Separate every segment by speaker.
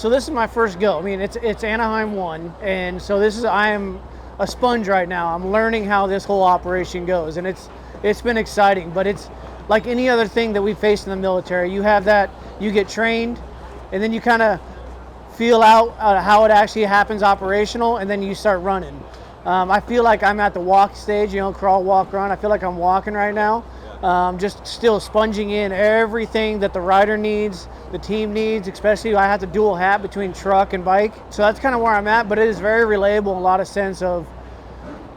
Speaker 1: So this is my first go. I mean, it's Anaheim 1, and so I am a sponge right now. I'm learning how this whole operation goes, and it's been exciting, but it's like any other thing that we face in the military. You have that, you get trained, and then you kind of feel out how it actually happens operational, and then you start running. I feel like I'm at the walk stage, crawl, walk, run. I feel like I'm walking right now. Just still sponging in everything that the rider needs, the team needs, especially I have the dual hat between truck and bike. So that's kind of where I'm at, but it is very relatable in a lot of sense of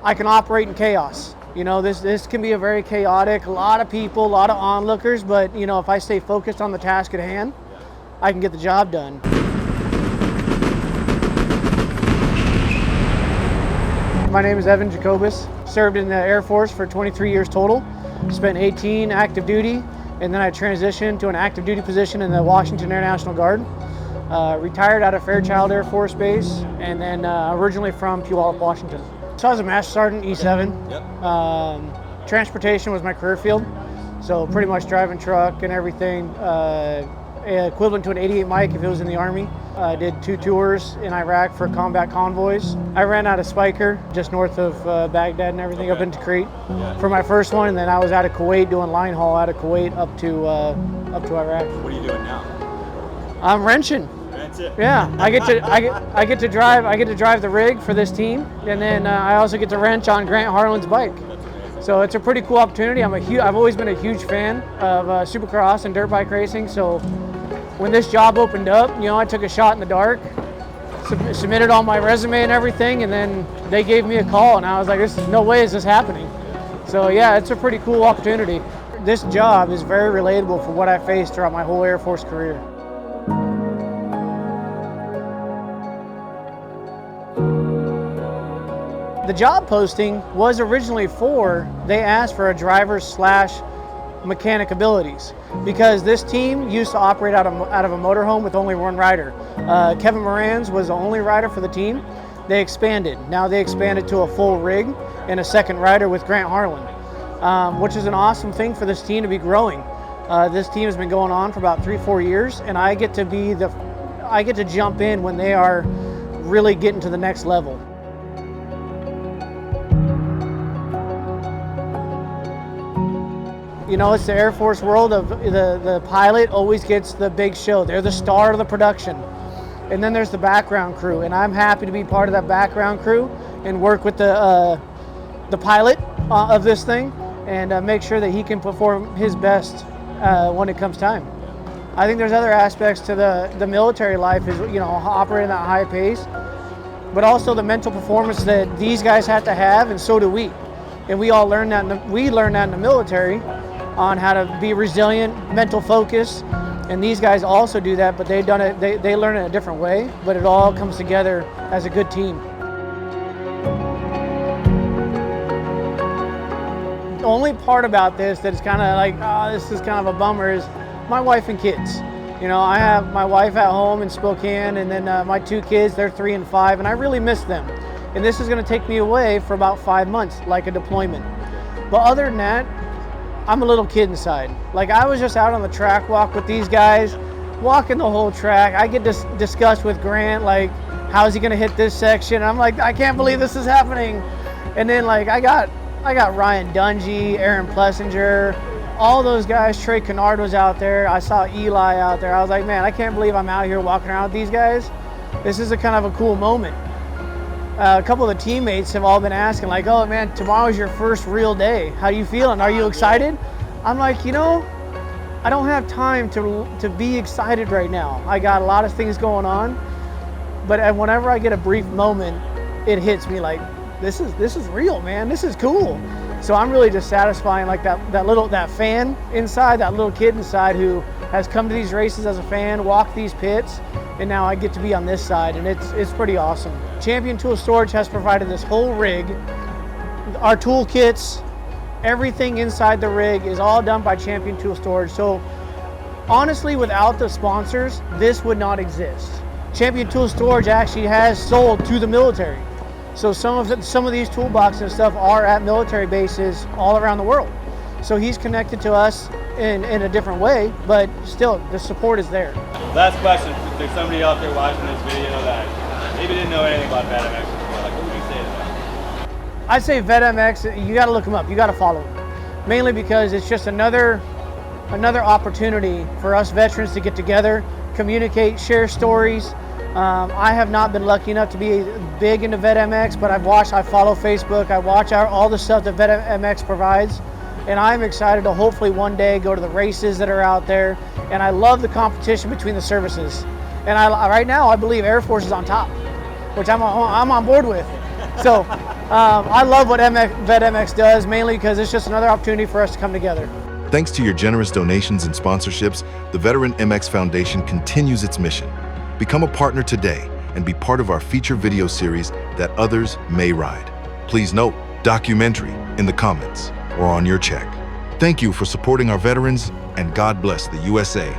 Speaker 1: I can operate in chaos. This can be a very chaotic, a lot of people, a lot of onlookers, but if I stay focused on the task at hand, I can get the job done. My name is Evan Jacobus. Served in the Air Force for 23 years total. Spent 18 active duty, and then I transitioned to an active duty position in the Washington International Guard. Retired out of Fairchild Air Force Base, and then originally from Puyallup, Washington. So I was a Master Sergeant E7. Yep. Transportation was my career field, so pretty much driving truck and everything. Equivalent to an 88 Mike if it was in the Army. I did 2 tours in Iraq for combat convoys. I ran out of Spiker, just north of Baghdad and everything, up into Crete for my first one, and then I was out of Kuwait doing line haul out of Kuwait up to Iraq.
Speaker 2: What are you doing now?
Speaker 1: I'm wrenching. Yeah, I get to drive the rig for this team, and then I also get to wrench on Grant Harlan's bike. So it's a pretty cool opportunity. I've always been a huge fan of Supercross and dirt bike racing. So when this job opened up, I took a shot in the dark, submitted all my resume and everything, and then they gave me a call, and I was like, no way is this happening. So yeah, it's a pretty cool opportunity. This job is very relatable for what I faced throughout my whole Air Force career. The job posting was originally they asked for a driver/mechanic abilities, because this team used to operate out of a motorhome with only one rider. Kevin Moranz was the only rider for the team. They expanded. Now they expanded to a full rig and a second rider with Grant Harlan, which is an awesome thing for this team to be growing. This team has been going on for about 3-4 years, and I get to jump in when they are really getting to the next level. It's the Air Force world of the pilot always gets the big show. They're the star of the production. And then there's the background crew, and I'm happy to be part of that background crew and work with the pilot of this thing and make sure that he can perform his best when it comes time. I think there's other aspects to the military life is, operating at that high pace, but also the mental performance that these guys have to have, and so do we. And we all learn that in the military, on how to be resilient, mental focus, and these guys also do that, but they learn it a different way, but it all comes together as a good team. The only part about this that is kind of like, this is kind of a bummer, is my wife and kids. I have my wife at home in Spokane, and then my 2 kids, they're 3 and 5, and I really miss them. And this is going to take me away for about 5 months, like a deployment. But other than that, I'm a little kid inside. Like, I was just out on the track walk with these guys, walking the whole track. I get to discuss with Grant, like, how's he gonna hit this section? I'm like, I can't believe this is happening. And then, like, I got Ryan Dungey, Aaron Plessinger, all those guys. Trey Kennard was out there. I saw Eli out there. I was like, man, I can't believe I'm out here walking around with these guys. This is a kind of a cool moment. A couple of the teammates have all been asking, like, oh man, tomorrow's your first real day. How you feeling? Are you excited? I'm like, I don't have time to be excited right now. I got a lot of things going on, but whenever I get a brief moment, it hits me like, this is real, man. This is cool. So I'm really just satisfying, like that fan inside, that little kid inside who has come to these races as a fan, walked these pits, and now I get to be on this side, and it's pretty awesome. Champion Tool Storage has provided this whole rig. Our toolkits, everything inside the rig is all done by Champion Tool Storage. So honestly, without the sponsors, this would not exist. Champion Tool Storage actually has sold to the military. So some of these toolboxes and stuff are at military bases all around the world. So he's connected to us in a different way, but still the support is there.
Speaker 2: Last question. if there's somebody out there watching this video that maybe didn't know anything about VetMX before, like what would you say to them?
Speaker 1: I'd say VetMX, you got to look them up. You got to follow them. Mainly because it's just another opportunity for us veterans to get together, communicate, share stories. I have not been lucky enough to be big into VetMX, but I follow Facebook, I watch all the stuff that VetMX provides, and I'm excited to hopefully one day go to the races that are out there, and I love the competition between the services. And right now, I believe Air Force is on top, which I'm on board with. So I love what VetMX does, mainly because it's just another opportunity for us to come together.
Speaker 3: Thanks to your generous donations and sponsorships, the Veteran MX Foundation continues its mission. Become a partner today and be part of our feature video series that others may ride. Please note, documentary in the comments or on your check. Thank you for supporting our veterans, and God bless the USA.